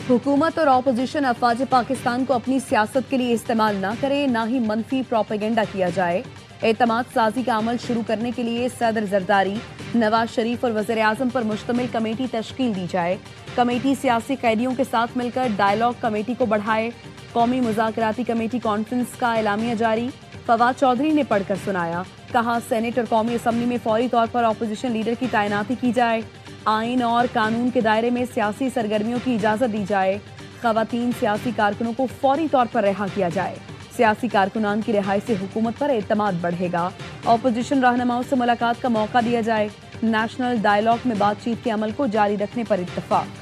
हुकूमत और अपोजिशन अफवाज पाकिस्तान को अपनी सियासत के लिए इस्तेमाल ना करे, ना ही मनफी प्रोपेगेंडा किया जाए। एतमाद साजी का अमल शुरू करने के लिए सदर जरदारी, नवाज शरीफ और वज़ीर आज़म पर मुश्तमिल कमेटी तश्कील दी जाए। कमेटी सियासी कैदियों के साथ मिलकर डायलॉग कमेटी को बढ़ाए। कौमी मुज़ाकराती कमेटी कॉन्फ्रेंस का एलामिया जारी, फवाद चौधरी ने पढ़कर सुनाया। कहा सेनेट और कौमी असम्बली में फौरी तौर पर अपोजिशन लीडर की तैनाती की जाए। आइन और कानून के दायरे में सियासी सरगर्मियों की इजाज़त दी जाए। ख़वातीन सियासी कारकुनों को फौरी तौर पर रिहा किया जाए। सियासी कारकुनान की रिहाई से हुकूमत पर एतमाद बढ़ेगा। अपोजिशन रहनुमाओं से मुलाकात का मौका दिया जाए। नेशनल डायलॉग में बातचीत के अमल को जारी रखने पर इत्तफाक।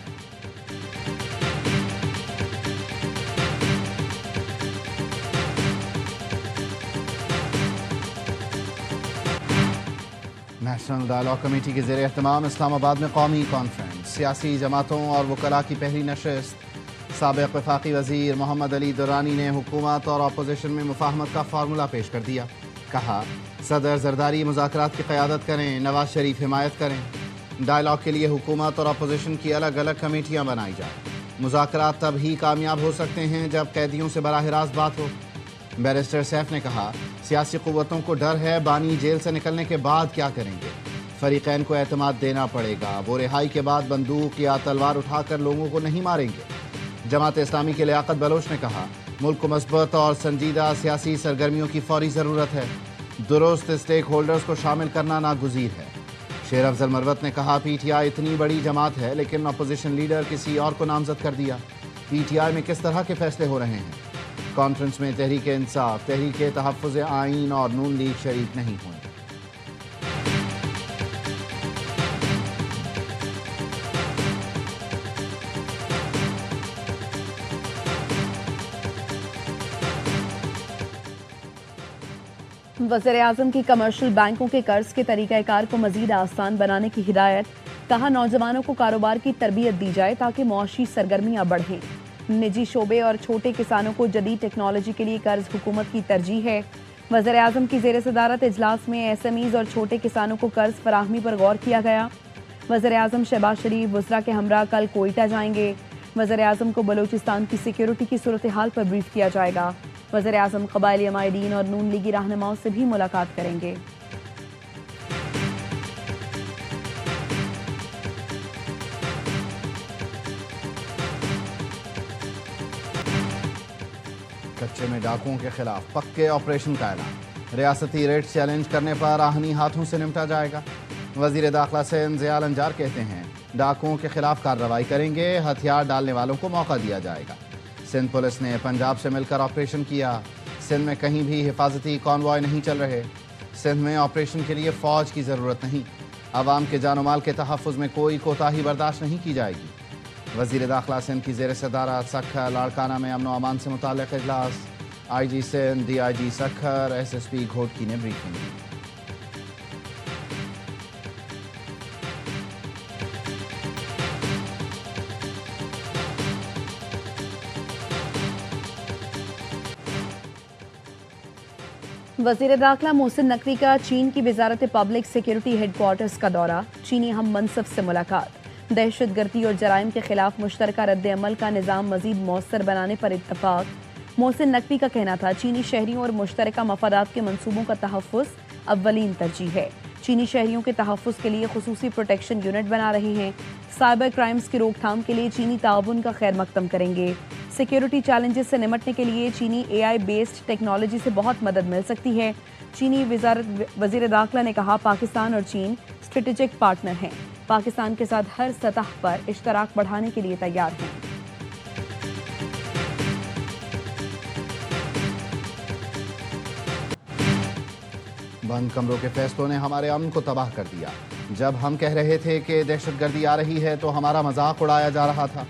नेशनल डायलॉग कमेटी के ज़ेर एहतमाम इस्लामाबाद में कौमी कॉन्फ्रेंस, सियासी जमातों और वकला की पहली नशस्त। साबिक़ वफाकी वज़ीर मोहम्मद अली दुरानी ने हुकूमत और अपोजिशन में मुफाहमत का फार्मूला पेश कर दिया। कहा सदर जरदारी मुज़ाकरात की क़यादत करें, नवाज शरीफ हिमायत करें। डायलॉग के लिए हुकूमत और अपोजिशन की अलग अलग कमेटियाँ बनाई जाएँ। मुज़ाकरात तब ही कामयाब हो सकते हैं जब कैदियों से बराह रास्त बात हो। बैरिस्टर सैफ ने कहा सियासी क़ुव्वतों को डर है बानी जेल से निकलने के बाद क्या करेंगे। फरीक़ैन को एतमाद देना पड़ेगा, वो रिहाई के बाद बंदूक या तलवार उठाकर लोगों को नहीं मारेंगे। जमात इस्लामी के लियाकत बलोच ने कहा मुल्क को मस्बत और संजीदा सियासी सरगर्मियों की फौरी ज़रूरत है। दुरुस्त स्टेक होल्डर्स को शामिल करना नागुज़ीर है। शेर अफजल मरवत ने कहा PTI इतनी बड़ी जमात है लेकिन अपोजिशन लीडर किसी और को नामजद कर दिया। PTI में किस तरह के फैसले हो रहे हैं। कॉन्फ्रेंस में तहरीक इंसाफ, तहरीक तहफ़्फ़ुज़ आइन और नून लीग शरीक नहीं हुए। वज़ीर आज़म की कमर्शियल बैंकों के कर्ज के तरीक़ाकार को मज़ीद आसान बनाने की हिदायत। कहा नौजवानों को कारोबार की तरबियत दी जाए ताकि मुआशी सरगर्मियाँ बढ़ें। निजी शोबे और छोटे किसानों को जदीद टेक्नोलॉजी के लिए कर्ज हुकूमत की तरजीह है। वज़ीर आज़म की ज़ेर सदारत इजलास में SMEs और छोटे किसानों को कर्ज फराहमी पर गौर किया गया। वज़ीर आज़म शहबाज शरीफ वज़रा के हमरा कल कोयटा जाएंगे। वज़ीर आज़म को बलूचिस्तान की सिक्योरिटी की सूरत हाल पर ब्रीफ किया जाएगा। वज़ीर आज़म क़बायली अमायदीन और नून लीगी रहनुमाओं से भी मुलाकात करेंगे। कच्चे में डाकुओं के खिलाफ पक्के ऑपरेशन का ऐलान। रियासती रेट चैलेंज करने पर आहनी हाथों से निपटा जाएगा। वज़ीर दाखिला सिंध ज़ियाल अंजार कहते हैं डाकुओं के खिलाफ कार्रवाई करेंगे, हथियार डालने वालों को मौका दिया जाएगा। सिंध पुलिस ने पंजाब से मिलकर ऑपरेशन किया। सिंध में कहीं भी हिफाजती कॉन्वॉय नहीं चल रहे। सिंध में ऑपरेशन के लिए फ़ौज की ज़रूरत नहीं। आवाम के जान माल के तहफ़्फ़ुज़ में कोई कोताही बर्दाश्त नहीं की जाएगी। वज़ीर दाखिला सिंध की ज़ेर सदारत सखर लाड़काना में अमन व अमान से मुताल्लिक़ इजलास। IG Sindh, DIG Sukkur, SSP Ghotki ने ब्रीफिंग दी। वज़ीर दाखिला मोहसिन नकवी का चीन की वज़ारत पब्लिक सिक्योरिटी हेडक्वार्टर्स का दौरा। चीनी हम मनसब से मुलाकात। दहशत गर्दी और जराइम के खिलाफ मुश्तरका रद्द अमल का निज़ाम मज़ीद मौसर बनाने पर इत्तफाक। मोहसिन नकवी का कहना था चीनी शहरियों और मुश्तरका मफादात के मंसूबों का तहफ़्फ़ुज़ अव्वलीन तरजीह है। चीनी शहरियों के तहफ़्फ़ुज़ के लिए खुसूसी प्रोटेक्शन यूनिट बना रहे हैं। साइबर क्राइम्स की रोकथाम के लिए चीनी ताउन का खैर मकदम करेंगे। सिक्योरिटी चैलेंजेस से निमटने के लिए चीनी AI बेस्ड टेक्नोलॉजी से बहुत मदद मिल सकती है। चीनी वज़ीर दाखिला ने कहा पाकिस्तान और चीन स्ट्रेटेजिक पार्टनर हैं। पाकिस्तान के साथ हर सतह पर इश्तराक बढ़ाने के लिए तैयार हैं। बंद कमरों के फैसलों ने हमारे अमन को तबाह कर दिया। जब हम कह रहे थे कि दहशतगर्दी आ रही है तो हमारा मजाक उड़ाया जा रहा था।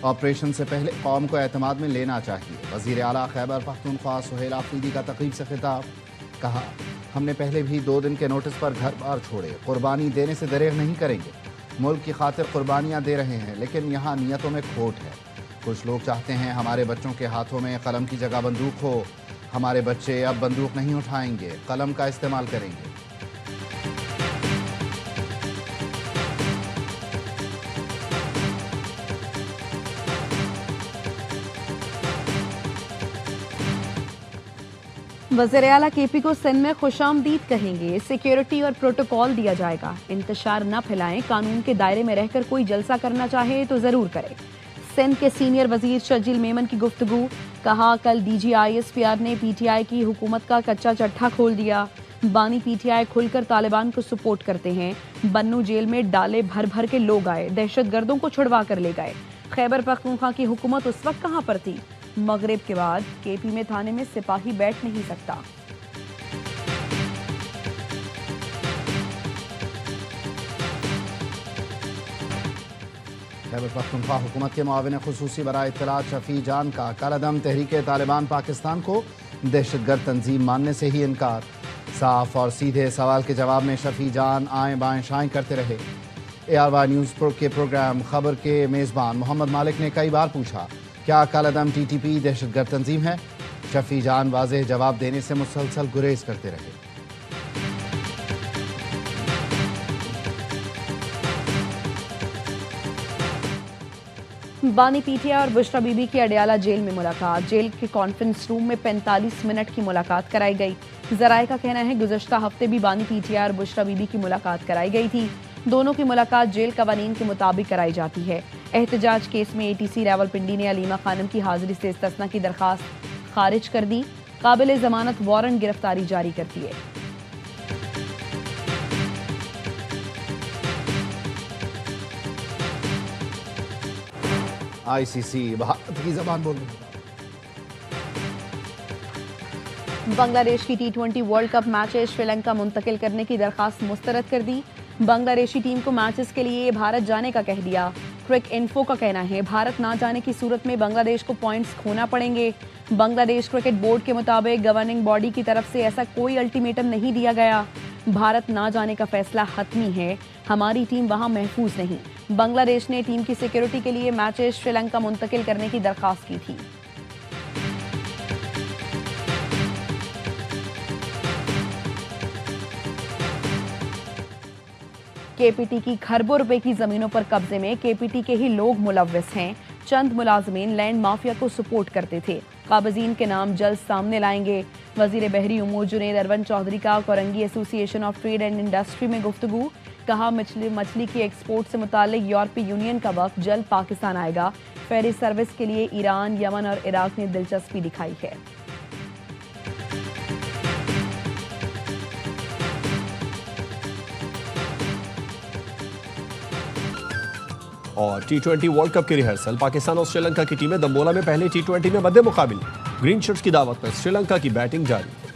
ऑपरेशन से पहले कौम को एतमाद में लेना चाहिए। वज़ीर आला खैबर पख्तूनख्वा सुहेल आफरीदी का तकरीब से खिताब। कहा हमने पहले भी 2 दिन के नोटिस पर घर बार छोड़े, कुर्बानी देने से दरेग नहीं करेंगे। मुल्क की खातिर कुर्बानियाँ दे रहे हैं लेकिन यहाँ नीयतों में खोट है। कुछ लोग चाहते हैं हमारे बच्चों के हाथों में कलम की जगह बंदूक हो। हमारे बच्चे अब बंदूक नहीं उठाएंगे, कलम का इस्तेमाल करेंगे। वज़ीर आला केपी को सिंध में खुशामदीद कहेंगे, सिक्योरिटी और प्रोटोकॉल दिया जाएगा, इंतशार न फैलाएं, कानून के दायरे में रहकर कोई जलसा करना चाहे तो जरूर करे। सिंध के सीनियर वजीर शर्जील मेमन की गुफ्तगू, कहा कल DGISPR ने PTI की हुकूमत का कच्चा चट्टा खोल दिया, बानी PTI खुलकर तालिबान को सपोर्ट करते हैं, बन्नू जेल में डाले भर भर के लोग आए, दहशतगर्दों को छुड़वा कर ले गए। खैबर पख्तूनख्वा की हुकूमत उस वक्त कहाँ पर थी? मगरिब के बाद KP में थाने में सिपाही बैठ नहीं सकता। खैबर पख्तूनख्वा हुकूमत के मुआविन खुसूसी बराए इत्तलात शफी जान का कालादम तहरीक तालिबान पाकिस्तान को दहशतगर्द तंजीम मानने से ही इनकार। साफ और सीधे सवाल के जवाब में शफी जान आएँ बाएँ शाएँ करते रहे। ARY न्यूज़ के प्रोग्राम खबर के मेज़बान मोहम्मद मालिक ने कई बार पूछा, क्या कालादम TTP दहशतगर्द तंजीम है? शफी जान वाज़ेह जवाब देने से मुसलसल गुरेज करते रहे। बानी PTI और बुशरा बीबी की अडयाला जेल में मुलाकात, जेल के कॉन्फ्रेंस रूम में 45 मिनट की मुलाकात कराई गई। जराए का कहना है गुज़श्ता हफ्ते भी बानी PTI और बुशरा बीबी की मुलाकात कराई गई थी। दोनों की मुलाकात जेल कवानीन के मुताबिक कराई जाती है। एहतजाज केस में ATC रावलपिंडी ने अलीमा खानम की हाजिरी से इस्तिस्ना की दरखास्त खारिज कर दी, काबिल जमानत वारंट गिरफ्तारी जारी कर दिए। ICC भारत की जबान बोल रही। बांग्लादेश की T20 world cup matches Sri Lanka मुंतकिल करने की दरखास्त मुस्तरद कर दी। बांग्लादेशी टीम को मैचेस के लिए भारत जाने का कह दिया। क्रिक इन्फो का कहना है भारत ना जाने की सूरत में बांग्लादेश को पॉइंट्स खोना पड़ेंगे। बांग्लादेश क्रिकेट बोर्ड के मुताबिक गवर्निंग बॉडी की तरफ से ऐसा कोई अल्टीमेटम नहीं दिया गया। भारत ना जाने का फैसला हतमी है, हमारी टीम वहां महफूज नहीं। बांग्लादेश ने टीम की सिक्योरिटी के लिए मैचेस श्रीलंका मुंतकिल करने की दरखास्त की थी। KPT की खरबों रुपए की जमीनों पर कब्जे में KPT के ही लोग मुलव्विस हैं। चंद मुलाजमीन लैंड माफिया को सपोर्ट करते थे। काबजीन के नाम जल्द सामने लाएंगे। वजीर बहरी उमूर जुनैद अरवन चौधरी का Korangi association of trade and industry में गुफ्तगू, कहा मछली की एक्सपोर्ट से मुतालिक यूरोपीय यूनियन का वक्त जल्द पाकिस्तान आएगा। फेरी सर्विस के लिए ईरान, यमन और इराक ने दिलचस्पी दिखाई है। और T20 वर्ल्ड कप की रिहर्सल, पाकिस्तान और श्रीलंका की टीमें दम्बोला में पहले T20 में मद्दे मुकाबिल। ग्रीन शर्ट्स की दावत पर श्रीलंका की बैटिंग जारी।